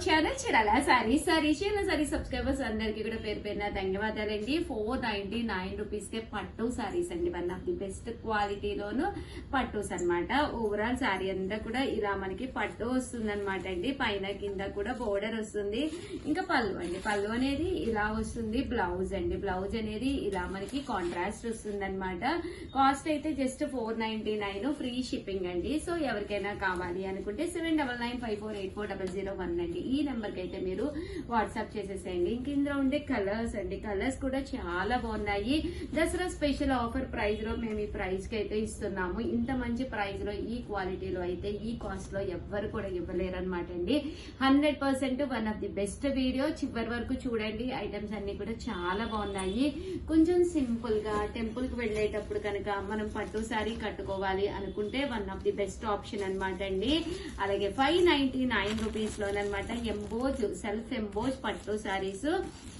Channel Chirala saris subscribers అందరికి కూడా పేరు పేరున ధన్యవాదాలండి. 499 రూపీస్ కే పట్టు సారీస్ అండి. వన్ ఆఫ్ ది బెస్ట్ క్వాలిటీలోను పట్టుస్ అనమాట. ఓవరాల్ సారీ అంతా కూడా ఇలా మనకి పట్టు వస్తుంది అనమాట అండి. పైన కింద కూడా బోర్డర్ వస్తుంది. ఇంకా పళ్ళు అండి, పళ్ళు అనేది ఇలా వస్తుంది. బ్లౌజ్ అండి, బ్లౌజ్ అనేది ఇలా మనకి కాంట్రాస్ట్ వస్తుంది అనమాట. కాస్ట్ అయితే జస్ట్ 499, ఫ్రీ షిప్పింగ్ అండి. సో ఎవరికైనా కావాలి అనుకుంటే 7995484001 అండి. ఈ నెంబర్ కి అయితే మీరు వాట్సాప్ చేసేసేయండి. ఇంక ఇందులో ఉండే కలర్స్ అండి, కలర్స్ కూడా చాలా బాగున్నాయి. దసరా స్పెషల్ ఆఫర్ ప్రైస్ లో మేము ఈ ప్రైస్ కి అయితే ఇస్తున్నాము. ఇంత మంచి ప్రైస్ లో ఈ క్వాలిటీలో అయితే ఈ కాస్ట్ లో ఎవ్వరు కూడా ఇవ్వలేరు అనమాట అండి. 100% one of the best video. చివరి వరకు చూడండి. ఐటమ్స్ అన్ని కూడా చాలా బాగున్నాయి. కొంచెం సింపుల్ గా టెంపుల్ కి వెళ్లేటప్పుడు కనుక మనం పట్టు సారీ కట్టుకోవాలి అనుకుంటే one of the best option అనమాట అండి. అలాగే 599 రూపీస్ లోనమాట ఎంబోజ్, సెల్ఫ్ ఎంబోజ్ పట్టు సారీస్.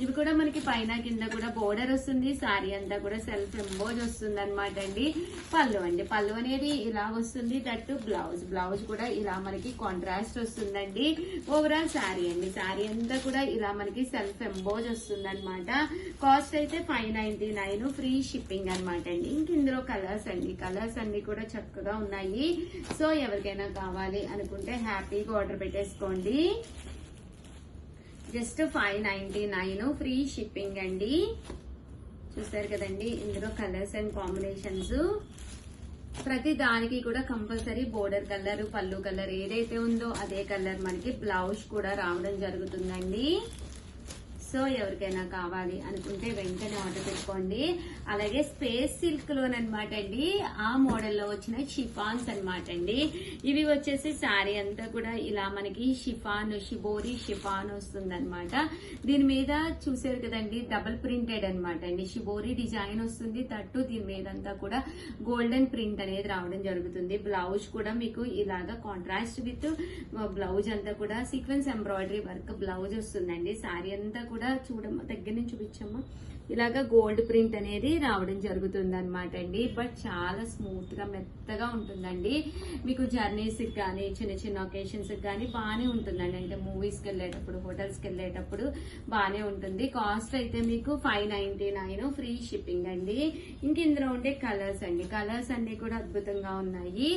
ఇవి కూడా మనకి పైన కింద కూడా బోర్డర్ వస్తుంది. సారీ అంతా కూడా సెల్ఫ్ ఎంబోజ్ వస్తుంది అనమాట అండి. పళ్ళు అండి, పళ్ళు అనేది ఇలా వస్తుంది. దట్టు బ్లౌజ్, బ్లౌజ్ కూడా ఇలా మనకి కాంట్రాస్ట్ వస్తుందండి. ఓవరాల్ సారీ అండి, సారీ అంతా కూడా ఇలా మనకి సెల్ఫ్ ఎంబోజ్ వస్తుంది అనమాట. కాస్ట్ అయితే 599, ఫ్రీ షిప్పింగ్ అనమాట అండి. ఇంక ఇందులో కలర్స్ అండి, కలర్స్ అన్ని కూడా చక్కగా ఉన్నాయి. సో ఎవరికైనా కావాలి అనుకుంటే హ్యాపీగా ఆర్డర్ పెట్టేసుకోండి. జస్ట్ 599, ఫ్రీ షిప్పింగ్ అండి. చూసారు కదండి, ఇందులో కలర్స్ అండ్ కాంబినేషన్స్. ప్రతి దానికి కూడా కంపల్సరీ బోర్డర్ కలర్, పళ్ళు కలర్ ఏదైతే ఉందో అదే కలర్ మనకి బ్లౌజ్ కూడా రావడం జరుగుతుందండి. సో ఎవరికైనా కావాలి అనుకుంటే వెంటనే ఆర్డర్ పెట్టుకోండి. అలాగే స్పేస్ సిల్క్ లోనమాట అండి, ఆ మోడల్లో వచ్చిన షిఫాన్స్ అనమాట అండి. ఇవి వచ్చేసి శారీ అంతా కూడా ఇలా మనకి షిఫాన్, షిబోరి షిఫాన్ వస్తుంది అనమాట. దీని మీద చూసారు కదండి, డబుల్ ప్రింటెడ్ అనమాట అండి. షిబోరి డిజైన్ వస్తుంది. తట్టు దీని మీద అంతా కూడా గోల్డెన్ ప్రింట్ అనేది రావడం జరుగుతుంది. బ్లౌజ్ కూడా మీకు ఇలాగా కాంట్రాస్ట్ విత్ బ్లౌజ్ అంతా కూడా సీక్వెన్స్ ఎంబ్రాయిడరీ వర్క్ బ్లౌజ్ వస్తుందండి. శారీ అంతా కూడా చూడమ్మా, దగ్గర నుంచి చూపించమ్మా, ఇలాగా గోల్డ్ ప్రింట్ అనేది రావడం జరుగుతుంది అనమాట అండి. బట్ చాలా స్మూత్ గా మెత్తగా ఉంటుందండి. మీకు జర్నీస్ కానీ చిన్న చిన్న ఒకేషన్స్ కానీ బాగానే ఉంటుందండి. అంటే మూవీస్ కి వెళ్ళేటప్పుడు, హోటల్స్ కి వెళ్ళేటప్పుడు బాగానే ఉంటుంది. కాస్ట్ అయితే మీకు 599, ఫ్రీ షిప్పింగ్ అండి. ఇంక ఇందులో ఉండే కలర్స్ అండి, కలర్స్ అన్ని కూడా అద్భుతంగా ఉన్నాయి.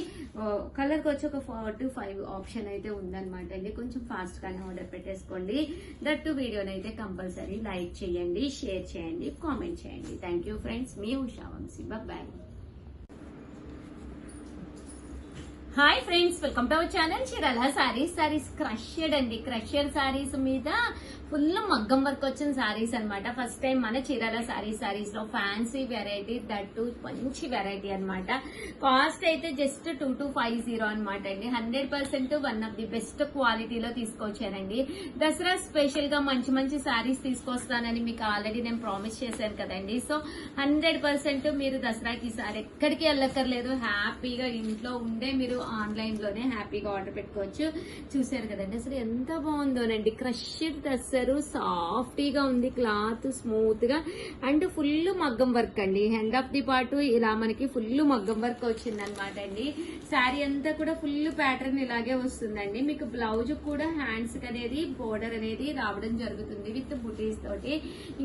కలర్ కి వచ్చి ఒక 4 to 5 ఆప్షన్ అయితే ఉందన్నమాట అండి. కొంచెం ఫాస్ట్ గానే ఆర్డర్ పెట్టేసుకోండి. దట్టు వీడియోని అయితే కంపల్సరీ లైక్ చేయండి, షేర్ చేయండి, కామెంట్ చేయండి. థ్యాంక్ యూ ఫ్రెండ్స్, మీ Usha Vamshi. Bye. Hi friends, welcome to our channel Chirala sarees. Crushed అండి, క్రషెడ్ సారీస్ మీద ఫుల్ మగ్గం వర్క్ వచ్చిన సారీస్ అనమాట. ఫస్ట్ టైం మన చీరాల సారీస్ లో ఫ్యాన్సీ వెరైటీ, దట్టు మంచి వెరైటీ అనమాట. కాస్ట్ అయితే జస్ట్ 2250 అనమాట అండి. 100% వన్ ఆఫ్ ది బెస్ట్ క్వాలిటీలో తీసుకొచ్చానండి. దసరా స్పెషల్ గా మంచి మంచి సారీస్ తీసుకొస్తానని మీకు ఆల్రెడీ నేను ప్రామిస్ చేశాను కదండి. సో 100% మీరు దసరాకి ఈసారి ఎక్కడికి వెళ్ళక్కర్లేదు. హ్యాపీగా ఇంట్లో ఉండే మీరు ఆన్లైన్ లోనే హ్యాపీగా ఆర్డర్ పెట్టుకోవచ్చు. చూసారు కదండి, అసలు ఎంత బాగుందోనండి. క్రష్డ్ టస్సరు, సాఫ్టీగా ఉంది క్లాత్, స్మూత్ గా అండ్ ఫుల్ మగ్గం వర్క్ అండి. హ్యాండ్ ఆఫ్ ది పార్ట్ ఇలా మనకి ఫుల్ మగ్గం వర్క్ వచ్చింది అనమాట అండి. శారీ అంతా కూడా ఫుల్ ప్యాటర్న్ ఇలాగే వస్తుందండి. మీకు బ్లౌజ్ కూడా హ్యాండ్స్ అనేది బోర్డర్ అనేది రావడం జరుగుతుంది విత్ బుటీస్ తోటి.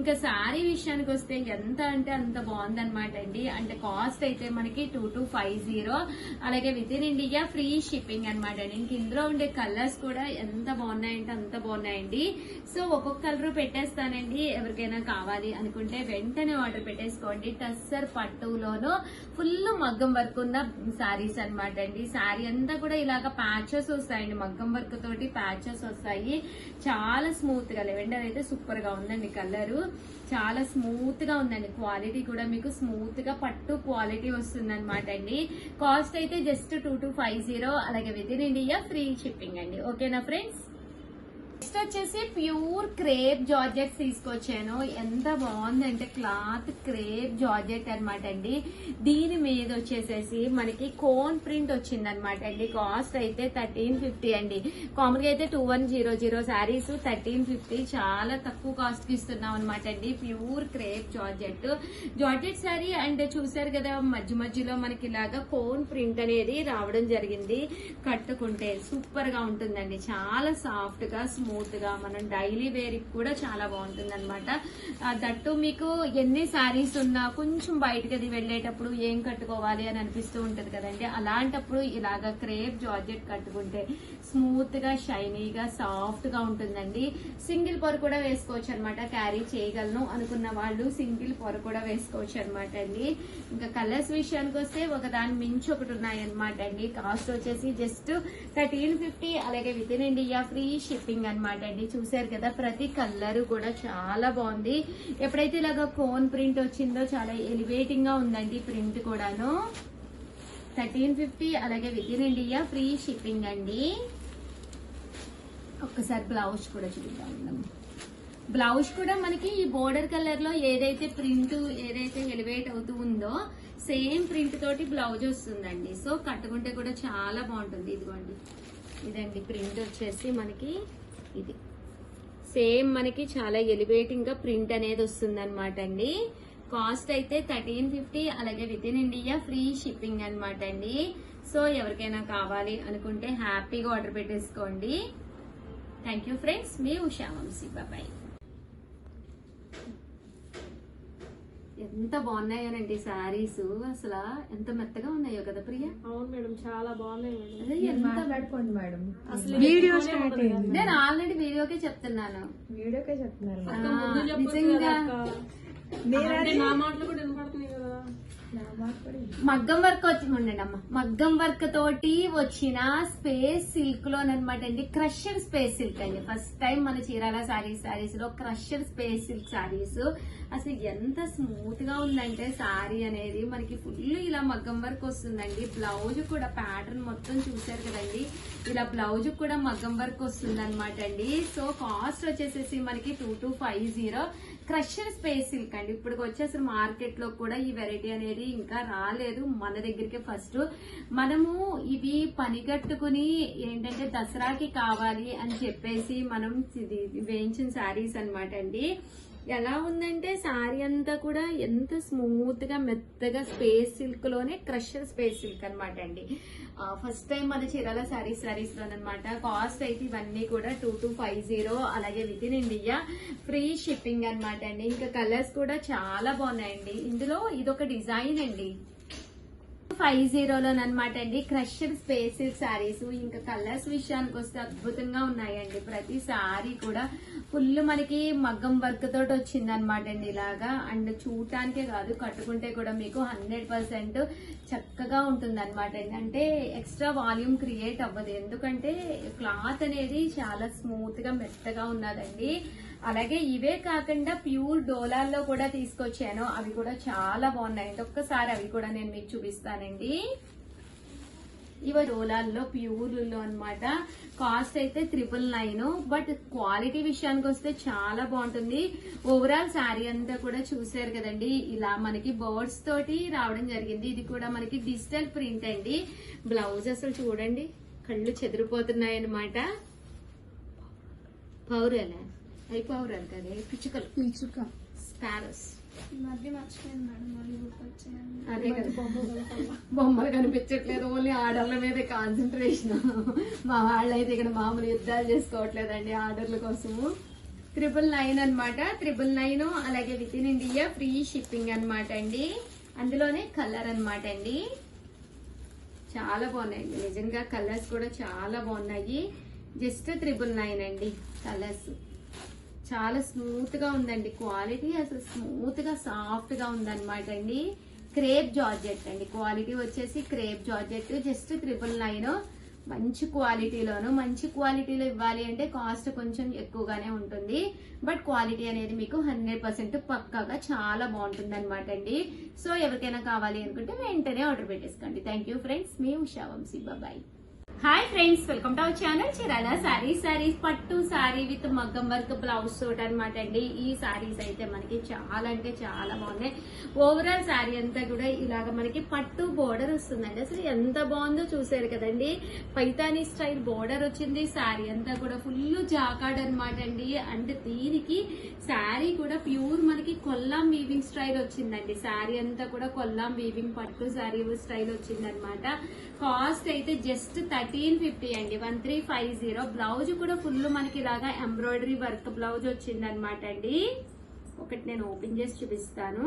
ఇంకా శారీ విషయానికి వస్తే ఎంత అంటే అంత బాగుందన్నమాట అండి. అంటే కాస్ట్ అయితే మనకి 2250, అలాగే with in India free shipping అనమాట అండి. ఇంక ఇందులో ఉండే కలర్స్ కూడా ఎంత బాగున్నాయంటే అంత బాగున్నాయండి. సో ఒక్కొక్క కలర్ పెట్టేస్తానండి. ఎవరికైనా కావాలి అనుకుంటే వెంటనే ఆర్డర్ పెట్టేసుకోండి. టస్సర్ పట్టులోనూ ఫుల్ మగ్గం వర్క్ ఉన్న శారీస్ అనమాట అండి. శారీ అంతా కూడా ఇలాగ ప్యాచెస్ వస్తాయండి, మగ్గం వర్క్ తోటి ప్యాచెస్ వస్తాయి. చాలా స్మూత్ గా, లెవెండర్ అయితే సూపర్ గా ఉందండి. కలరు చాలా స్మూత్ గా ఉందండి. క్వాలిటీ కూడా మీకు స్మూత్ గా పట్టు క్వాలిటీ వస్తుంది అనమాట అండి. కాస్ట్ అయితే జస్ట్ 2250, అలాగే with in India free shipping అండి. ఓకేనా ఫ్రెండ్స్? నెక్స్ట్ వచ్చేసి ప్యూర్ క్రేప్ జార్జెట్ తీసుకొచ్చాను. ఎంత బాగుందంటే క్లాత్ క్రేప్ జార్జెట్ అనమాట అండి. దీని మీద వచ్చేసేసి మనకి కోన్ ప్రింట్ వచ్చింది అనమాట అండి. కాస్ట్ అయితే 1350 అండి. కామన్ గా అయితే 2100 శారీస్ 1350, చాలా తక్కువ కాస్ట్ కి ఇస్తున్నాం అనమాట అండి. Pure crepe georgette, georgette sari. And చూసారు కదా, మధ్య మధ్యలో మనకి ఇలాగా కోన్ ప్రింట్ అనేది రావడం జరిగింది. కట్టుకుంటే సూపర్ గా ఉంటుందండి. చాలా సాఫ్ట్ గా స్మూత్ స్మూత్ గా మనం డైలీ వేర్ కూడా చాలా బాగుంటుంది అనమాట. దట్టు మీకు ఎన్ని శారీస్ ఉన్నా కొంచెం బయటకి అది వెళ్ళేటప్పుడు ఏం కట్టుకోవాలి అని అనిపిస్తూ ఉంటది కదండి. అలాంటప్పుడు ఇలాగా క్రేప్ జార్జెట్ కట్టుకుంటే స్మూత్ గా షైనీగా సాఫ్ట్ గా ఉంటుందండి. సింగిల్ పొర కూడా వేసుకోవచ్చు అనమాట. క్యారీ చేయగలను అనుకున్న వాళ్ళు సింగిల్ పొర కూడా వేసుకోవచ్చు అనమాట అండి. ఇంకా కలర్స్ విషయానికి వస్తే ఒకదాని మించి ఒకటి ఉన్నాయన్నమాట అండి. కాస్ట్ వచ్చేసి జస్ట్ 1350, అలాగే with in India free shipping అనమాట అండి. చూసారు కదా, ప్రతి కలర్ కూడా చాలా బాగుంది. ఎప్పుడైతే ఇలాగా కోన్ ప్రింట్ వచ్చిందో చాలా ఎలివేటింగ్ గా ఉందండి ప్రింట్ కూడాను. 1350, అలాగే with in India free shipping అండి. ఒక్కసారి బ్లౌజ్ కూడా చూద్దాం. బ్లౌజ్ కూడా మనకి ఈ బోర్డర్ కలర్ లో ఏదైతే ప్రింట్ ఏదైతే ఎలివేట్ అవుతూ ఉందో సేమ్ ప్రింట్ తోటి బ్లౌజ్ వస్తుందండి. సో కట్టుకుంటే కూడా చాలా బాగుంటుంది. ఇదిగోండి, ఇదండి ప్రింట్ వచ్చేసి మనకి ఇది సేమ్ మనకి చాలా ఎలివేటింగ్ గా ప్రింట్ అనేది వస్తుంది అనమాట అండి. కాస్ట్ అయితే 1350, అలాగే with in India free shipping అనమాట అండి. సో ఎవరికైనా కావాలి అనుకుంటే హ్యాపీగా ఆర్డర్ పెట్టేసుకోండి. థ్యాంక్ యూ ఫ్రెండ్స్, మీ ఉషా వంశీ. బాయ్. ఎంత బాగున్నాయోనండి శారీస్, అసలు ఎంత మెత్తగా ఉన్నాయో కదా ప్రియా. అవును మేడం, చాలా బాగున్నాయి మేడం. నేను ఆల్రెడీ వీడియోకే చెప్తున్నాను. నిజంగా నా మాటలు కూడా వినపడుతున్నాయి కదా. మగ్గం వర్క్ వచ్చి ఉండండి అమ్మ. మగ్గం వర్క్ తోటి వచ్చిన స్పేస్ సిల్క్ లోనమాట అండి. క్రషర్ స్పేస్ సిల్క్ అండి. ఫస్ట్ టైం మన చీరాల శారీస్ లో క్రషర్ స్పేస్ సిల్క్ శారీస్. అసలు ఎంత స్మూత్ గా ఉందంటే శారీ అనేది మనకి ఫుల్ ఇలా మగ్గం వర్క్ వస్తుందండి. బ్లౌజ్ కూడా ప్యాటర్న్ మొత్తం చూసారు కదండి, ఇలా బ్లౌజ్ కూడా మగ్గం వర్క్ వస్తుంది అనమాట అండి. సో కాస్ట్ వచ్చేసేసి మనకి 2250 క్రషర్ స్పేస్ సిల్క్ అండి. ఇప్పుడు వచ్చేసి మార్కెట్ లో కూడా ఈ వెరైటీ అనేది ఇంకా రాలేదు మన దగ్గరికి. ఫస్ట్ మనము ఇవి పనిగట్టుకుని ఏంటంటే దసరాకి కావాలి అని చెప్పేసి మనం వేయించిన శారీస్ అనమాట అండి. ఎలా ఉందంటే శారీ అంతా కూడా ఎంత స్మూత్ గా మెత్తగా స్పేస్ సిల్క్ లోనే క్రషర్ స్పేస్ సిల్క్ అనమాట అండి. ఫస్ట్ టైం మన చీరాల శారీస్ లోనమాట. కాస్ట్ అయితే ఇవన్నీ కూడా 2250, అలాగే with in India free shipping అనమాట అండి. ఇంకా కలర్స్ కూడా చాలా బాగున్నాయండి. ఇందులో ఇదొక డిజైన్ అండి. 50లోనమాట అండి క్రషర్ స్పేస్ సిల్క్ శారీస్. ఇంకా కలర్స్ విషయానికి వస్తే అద్భుతంగా ఉన్నాయండి. ప్రతి శారీ కూడా ఫుల్ మనకి మగ్గం వర్క్ తోటి వచ్చింది అనమాట అండి ఇలాగా. అండ్ చూడటానికే కాదు, కట్టుకుంటే కూడా మీకు 100% చక్కగా ఉంటుంది అనమాట అండి. అంటే ఎక్స్ట్రా వాల్యూమ్ క్రియేట్ అవ్వదు, ఎందుకంటే క్లాత్ అనేది చాలా స్మూత్ గా మెత్తగా ఉన్నదండి. అలాగే ఇవే కాకుండా ప్యూర్ డోలాల్లో కూడా తీసుకొచ్చాను, అవి కూడా చాలా బాగున్నాయండి. ఒక్కసారి అవి కూడా నేను మీకు చూపిస్తానండి. ఇవి డోలాల్లో ప్యూర్లో అన్నమాట. కాస్ట్ అయితే 999, బట్ క్వాలిటీ విషయానికి వస్తే చాలా బాగుంటుంది. ఓవరాల్ శారీ అంతా కూడా చూసారు కదండి, ఇలా మనకి బర్డ్స్ తోటి రావడం జరిగింది. ఇది కూడా మనకి డిజిటల్ ప్రింట్ అండి. బ్లౌజ్ అసలు చూడండి, కళ్ళు చెదిరిపోతున్నాయి అనమాట. పౌరాలా అవి పౌరాలు కదా, పిచ్చుక స్పారోస్. అదే కదా, బొమ్మలు కనిపించట్లేదు, ఓన్లీ ఆర్డర్ల మీద కాన్సన్ట్రేషన్. మా వాళ్ళైతే ఇక్కడ మామూలు యుద్ధాలు చేసుకోవట్లేదండి ఆర్డర్ల కోసము. 999 అనమాట. 999, అలాగే with in India free shipping అనమాట అండి. అందులోనే కలర్ అనమాట అండి. చాలా బాగున్నాయండి నిజంగా, కలర్స్ కూడా చాలా బాగున్నాయి. జస్ట్ 999 అండి. కలర్స్ చాలా స్మూత్ గా ఉందండి, క్వాలిటీ అసలు స్మూత్ గా సాఫ్ట్ గా ఉందన్నమాట అండి. క్రేప్ జార్జెట్ అండి, క్వాలిటీ వచ్చేసి క్రేప్ జార్జెట్. జస్ట్ 999. మంచి క్వాలిటీలో ఇవ్వాలి అంటే కాస్ట్ కొంచెం ఎక్కువగానే ఉంటుంది, బట్ క్వాలిటీ అనేది మీకు 100% పక్కాగా చాలా బాగుంటుంది అనమాట అండి. సో ఎవరికైనా కావాలి అనుకుంటే వెంటనే ఆర్డర్ పెట్టేసుకోండి. థ్యాంక్ యూ ఫ్రెండ్స్, మీ Usha Vamshi. Bye. Hi friends, welcome to our channel Chirala sarees. పట్టు శారీ విత్ మగ్గం వర్క్ బ్లౌజ్ తోటి అనమాట అండి. ఈ శారీస్ అయితే మనకి చాలా అంటే చాలా బాగున్నాయి. ఓవరాల్ శారీ అంతా కూడా ఇలాగ మనకి పట్టు బోర్డర్ వస్తుందండి. అసలు ఎంత బాగుందో చూసారు కదండి, పైతానీ స్టైల్ బోర్డర్ వచ్చింది. శారీ అంతా కూడా ఫుల్ జాకాడ్ అనమాట అండి. అండ్ దీనికి శారీ కూడా ప్యూర్ మనకి కొల్లాం వీవింగ్ స్టైల్ వచ్చిందండి. శారీ అంతా కూడా కొల్లాం వీవింగ్ పట్టు శారీ స్టైల్ వచ్చింది అనమాట. కాస్ట్ అయితే జస్ట్ 1350 అండి, 1350. బ్లౌజ్ కూడా ఫుల్ మనకి ఇలాగా ఎంబ్రాయిడరీ వర్క్ బ్లౌజ్ వచ్చింది అనమాట అండి. ఒకటి నేను ఓపెన్ చేసి చూపిస్తాను.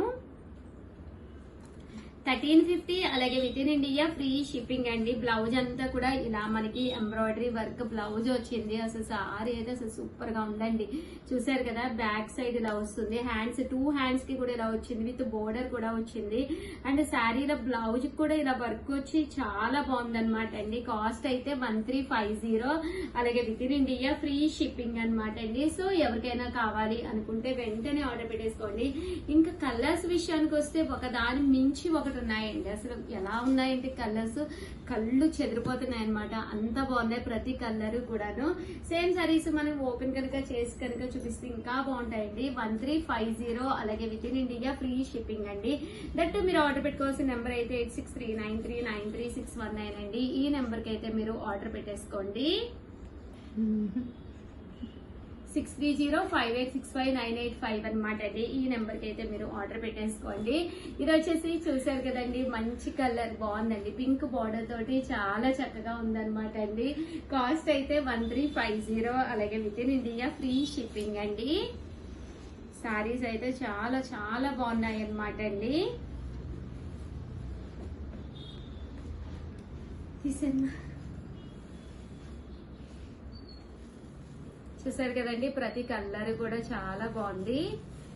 1350 అలాగే with in India free shipping అండి. బ్లౌజ్ అంతా కూడా ఇలా మనకి ఎంబ్రాయిడరీ వర్క్ బ్లౌజ్ వచ్చింది. అసలు సారీ అయితే అసలు సూపర్ గా ఉందండి. చూసారు కదా, బ్యాక్ సైడ్ ఇలా వస్తుంది, హ్యాండ్స్ 2 హ్యాండ్స్ కి కూడా ఇలా వచ్చింది, విత్ బోర్డర్ కూడా వచ్చింది. అండ్ శారీలో బ్లౌజ్ కూడా ఇలా వర్క్ వచ్చి చాలా బాగుందన్నమాట అండి. కాస్ట్ అయితే 1350 అలాగే with in India free shipping అనమాట అండి. సో ఎవరికైనా కావాలి అనుకుంటే వెంటనే ఆర్డర్ పెట్టేసుకోండి. ఇంకా కలర్స్ విషయానికి వస్తే ఒక దాని మించి ఒకటి ఉన్నాయండి. అసలు ఎలా ఉన్నాయంటే కలర్స్ కళ్ళు చెదిరిపోతున్నాయి అనమాట, అంత బాగున్నాయి ప్రతి కలర్ కూడాను. సేమ్ సారీస్ మనం ఓపెన్ కనుక చేసి కనుక చూపిస్తే ఇంకా బాగుంటాయండి. 1350 అలాగే with in India free shipping అండి. దట్ మీరు ఆర్డర్ పెట్టుకోవాల్సిన నెంబర్ అయితే 8639393619 అండి. ఈ నెంబర్ కి అయితే మీరు ఆర్డర్ పెట్టేసుకోండి. 6305865985 అనమాట అండి. ఈ నెంబర్ కి అయితే మీరు ఆర్డర్ పెట్టేసుకోండి. ఇది వచ్చేసి చూసారు కదండి, మంచి కలర్ బాగుందండి, పింక్ బార్డర్ తోటి చాలా చక్కగా ఉందన్నమాట అండి. కాస్ట్ అయితే 1350 అలాగే with in India free shipping అండి. సారీస్ అయితే చాలా చాలా బాగున్నాయి అనమాట అండి. చూసారు కదండి, ప్రతి కలర్ కూడా చాలా బాగుంది.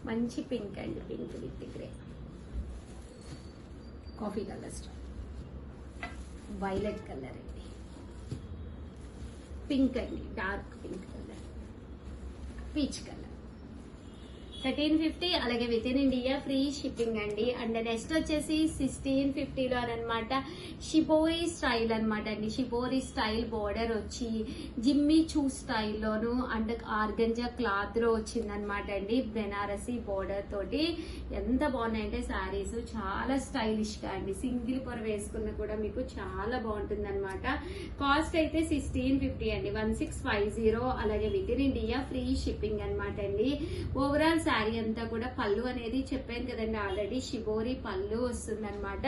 మంచి పింక్ అండి, pink with grey, coffee colour, violet colour అండి, పింక్ అండి, dark pink colour, peach colour. 1350 అలాగే with in India free shipping అండి. అండ్ నెక్స్ట్ వచ్చేసి 1650లో అనమాట షిబోరి స్టైల్ అనమాట అండి. షిబోరి స్టైల్ బోర్డర్ వచ్చి జిమ్మి చూ స్టైల్లోను అండ్ ఆర్గంజా క్లాత్ లో వచ్చిందనమాట అండి. బెనారసీ బోర్డర్ తోటి ఎంత బాగున్నాయంటే శారీస్ చాలా స్టైలిష్ గా అండి. సింగిల్ పొర వేసుకున్న కూడా మీకు చాలా బాగుంటుంది అనమాట. కాస్ట్ అయితే 1650 అండి, 1650 అలాగే with in India free shipping అనమాట అండి. ఓవరాల్ శారీ అంతా కూడా పళ్ళు అనేది చెప్పాను కదండి ఆల్రెడీ, షిబోరి పళ్ళు వస్తుంది అనమాట.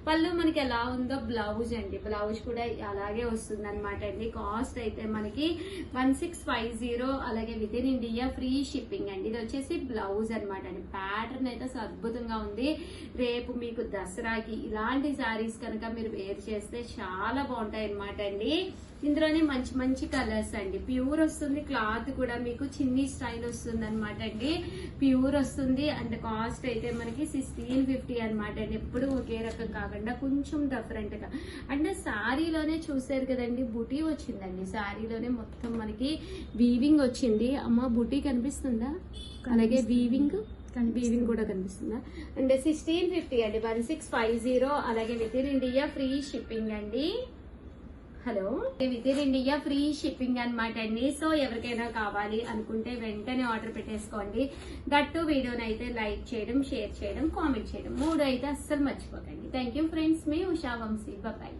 పళ్ళు మనకి ఎలా ఉందో బ్లౌజ్ అండి, బ్లౌజ్ కూడా అలాగే వస్తుంది అనమాట అండి. కాస్ట్ అయితే మనకి 1650 అలాగే with in India free shipping అండి. ఇది వచ్చేసి బ్లౌజ్ అనమాట అండి. ప్యాటర్న్ అయితే అద్భుతంగా ఉంది. రేపు మీకు దసరాకి ఇలాంటి శారీస్ కనుక మీరు వేర్ చేస్తే చాలా బాగుంటాయి అనమాట అండి. ఇందులోనే మంచి మంచి కలర్స్ అండి. ప్యూర్ వస్తుంది, క్లాత్ కూడా మీకు చిన్ని స్టైల్ వస్తుంది అనమాట అండి. ప్యూర్ వస్తుంది. అండ్ కాస్ట్ అయితే మనకి 1650 అనమాట అండి. ఎప్పుడు ఒకే రకం కాకుండా కొంచెం డిఫరెంట్ గా. అండ్ శారీలోనే చూసారు కదండి, బుటీ వచ్చిందండి. శారీలోనే మొత్తం మనకి వీవింగ్ వచ్చింది. అమ్మ బుటీ కనిపిస్తుందా? అలాగే వీవింగ్ కూడా కనిపిస్తుందా? అండ్ 1650 అండి, 1650 అలాగే with in India free shipping అండి. Hello, with in India free shipping అనమాట అండి. సో ఎవరికైనా కావాలి అనుకుంటే వెంటనే ఆర్డర్ పెట్టేసుకోండి. దట్టు వీడియోని అయితే లైక్ చేయడం, షేర్ చేయడం, కామెంట్ చేయడం 3 అయితే అస్సలు మర్చిపోకండి. థ్యాంక్ యూ ఫ్రెండ్స్, మీ Usha Vamshi. Bye.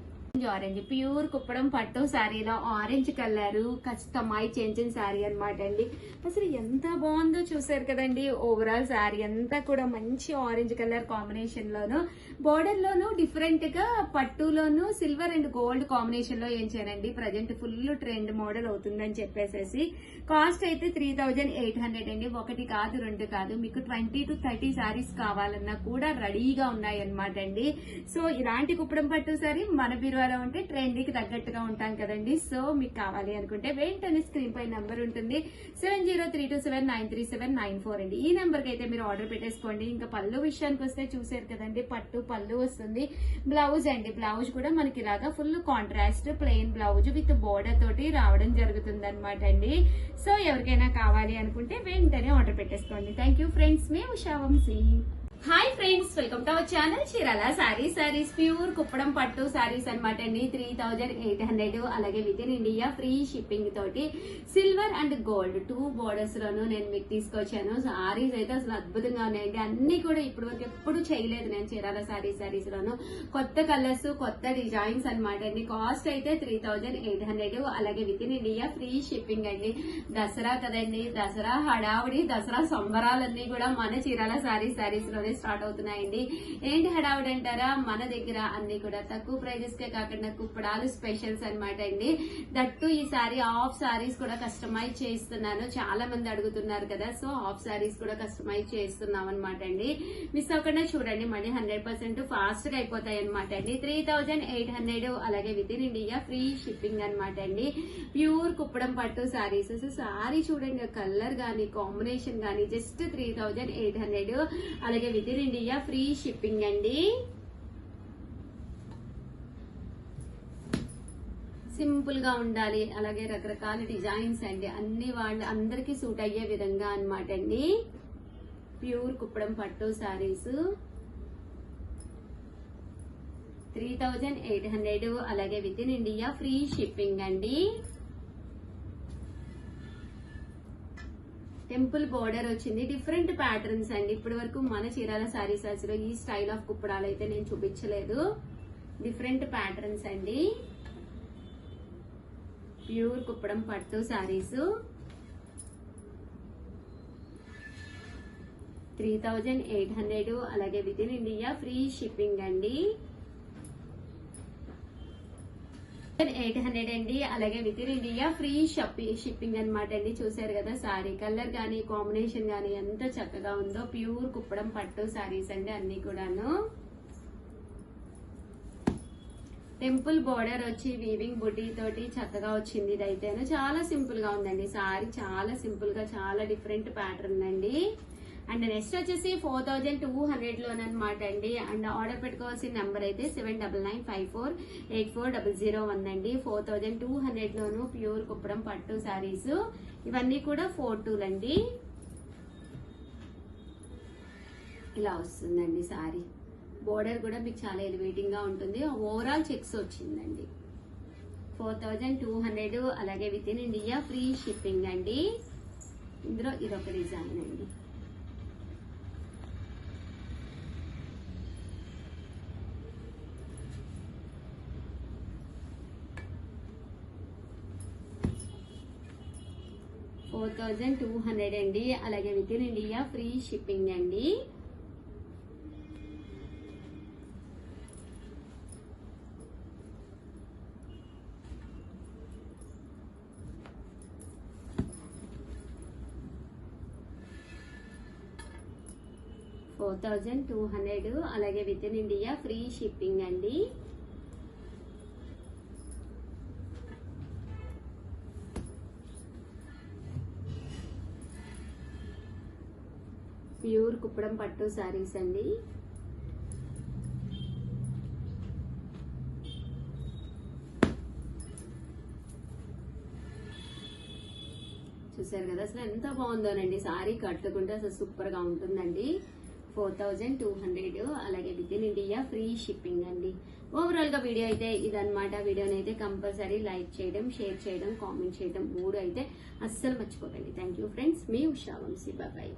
Orange pure Kuppadam పట్టు శారీలో ఆరెంజ్ కలర్ కస్టమైజ్ చేంచిన శారీ అనమాట అండి. అసలు ఎంత బాగుందో చూసారు కదండి. ఓవరాల్ శారీ అంతా కూడా మంచి ఆరెంజ్ కలర్ కాంబినేషన్ లోను, బోర్డర్ లోను డిఫరెంట్ గా పట్టులోను సిల్వర్ అండ్ గోల్డ్ కాంబినేషన్ లో ఏం చేయనండి. ప్రజెంట్ ఫుల్ ట్రెండ్ మోడల్ అవుతుందని చెప్పేసేసి కాస్ట్ అయితే 3800 అండి. 1 కాదు 2 కాదు, మీకు 20 to 30 శారీస్ కావాలన్నా కూడా రెడీగా ఉన్నాయి అనమాట అండి. సో ఇలాంటి కుప్పడం పట్టు శారీ మన బీరువాలో ఉంటే ట్రెండీకి తగ్గట్టుగా ఉంటాం కదండి. సో మీకు కావాలి అనుకుంటే వెంటనే స్క్రీన్ పై నెంబర్ ఉంటుంది 7032799374 అండి. ఈ నెంబర్ కి అయితే మీరు ఆర్డర్ పెట్టేసుకోండి. ఇంకా పళ్ళు విషయానికి వస్తే చూసారు కదండి, పట్టు పళ్ళు వస్తుంది. బ్లౌజ్ అండి, బ్లౌజ్ కూడా మనకి ఇలాగా full contrast plain blouse with border తోటి రావడం జరుగుతుంది అనమాట అండి. సో ఎవరికైనా కావాలి అనుకుంటే వెంటనే ఆర్డర్ పెట్టేసుకోండి. థ్యాంక్ యూ ఫ్రెండ్స్, మీ Usha Vamshi. Hi friends, welcome to our channel Chirala sarees. Pure Kuppadam పట్టు సారీస్ అనమాట అండి. 3800 అలాగే with in India free shipping తోటి సిల్వర్ అండ్ గోల్డ్ 2 బోర్డర్స్ లోను నేను మీకు తీసుకొచ్చాను. సారీస్ అయితే అసలు అద్భుతంగా ఉన్నాయండి. అన్ని కూడా ఇప్పటి వరకు ఎప్పుడు చేయలేదు నేను చీరాల సారీస్ లోను. కొత్త కలర్స్, కొత్త డిజైన్స్ అనమాట అండి. కాస్ట్ అయితే 3800 అలాగే with in India free shipping అండి. దసరా కదండి, దసరా హడావుడి, దసరా సంబరాలన్నీ కూడా మన చీరాల సారీస్ లోనే ఇవాళే స్టార్ట్ అవుతున్నాయండి. ఏంటి హడావుడి అంటారా, మన దగ్గర అన్ని కూడా తక్కువ ప్రైజెస్ కే కాకుండా కుప్పడాలు స్పెషల్స్ అన్నమాట అండి. దట్టు ఈ సారీ హాఫ్ సారీస్ కూడా కస్టమైజ్ చేస్తున్నాను, చాలా మంది అడుగుతున్నారు కదా, సో హాఫ్ సారీస్ కూడా కస్టమైజ్ చేస్తున్నాం అనమాట అండి. మిస్ అవ్వకుండా చూడండి, మళ్ళీ 100% ఫాస్ట్ గా అయిపోతాయి అనమాట అండి. 3800 అలాగే with in India free shipping అనమాట అండి. ప్యూర్ కుప్పడం పట్టు సారీస్. సారీ చూడండి, కలర్ గానీ కాంబినేషన్ గానీ జస్ట్ 3800 అలాగే with in India free shipping అండి. సింపుల్ గా ఉండాలి, అలాగే రకరకాల డిజైన్స్ అండి, అన్ని అందరికి సూట్ అయ్యే విధంగా అన్నమాట అండి. ప్యూర్ కుప్పడం పట్టు సారీస్ 3800 అలాగే with in India free shipping అండి. టెంపుల్ బోర్డర్ వచ్చింది, డిఫరెంట్ ప్యాటర్న్స్ అండి. ఇప్పటి వరకు మన చీరాల సారీస్ లో ఈ స్టైల్ ఆఫ్ కుప్పడాలు అయితే నేను చూపించలేదు. డిఫరెంట్ ప్యాటర్న్స్ అండి, ప్యూర్ కుప్పడం పట్టు సారీస్ 3800 అలాగే with in India free shipping అండి. 800 అండి అలాగే with in India free shipping అనమాట అండి. చూసారు కదా, సారీ కలర్ గానీ కాంబినేషన్ గానీ ఎంత చక్కగా ఉందో. ప్యూర్ కుప్పడం పట్టు సారీస్ అండి అన్ని కూడాను. టెంపుల్ బోర్డర్ వచ్చి వీవింగ్ బుటీ తోటి చక్కగా వచ్చింది. ఇదైతేను చాలా సింపుల్ గా ఉందండి సారీ, చాలా సింపుల్ గా చాలా డిఫరెంట్ ప్యాటర్న్ అండి. అండ్ నెక్స్ట్ వచ్చేసి 4200 లోనమాట అండి. అండ్ ఆర్డర్ పెట్టుకోవాల్సిన నెంబర్ అయితే 7995484001 అండి. 4200 లోను ప్యూర్ కుప్పడం పట్టు సారీస్. ఇవన్నీ కూడా 42 అండి. ఇలా వస్తుందండి సారీ. బోర్డర్ కూడా మీకు చాలా ఎలివేటింగ్ గా ఉంటుంది. ఓవరాల్ చెక్స్ వచ్చిందండి. 4200 అలాగే with in India free shipping అండి. ఇందులో ఇదొక డిజైన్ అండి. $4200 అండి అలాగే with in India free shipping అండి. $4200 అలాగే with in India free shipping అండి. ప్యూర్ కుప్పడం పట్టు సారీస్ అండి. చూసారు కదా, అసలు ఎంత బాగుందోనండి సారీ కట్టుకుంటే అసలు సూపర్ గా ఉంటుందండి. 4200 అలాగే with in India free shipping అండి. ఓవరాల్ గా వీడియో అయితే ఇదన్నమాట. వీడియోని అయితే కంపల్సరీ లైక్ చేయడం, షేర్ చేయడం, కామెంట్ చేయడం 3 అయితే అస్సలు మర్చిపోకండి. థ్యాంక్ యూ ఫ్రెండ్స్, మీ ఉషా వంశీ. బాయ్.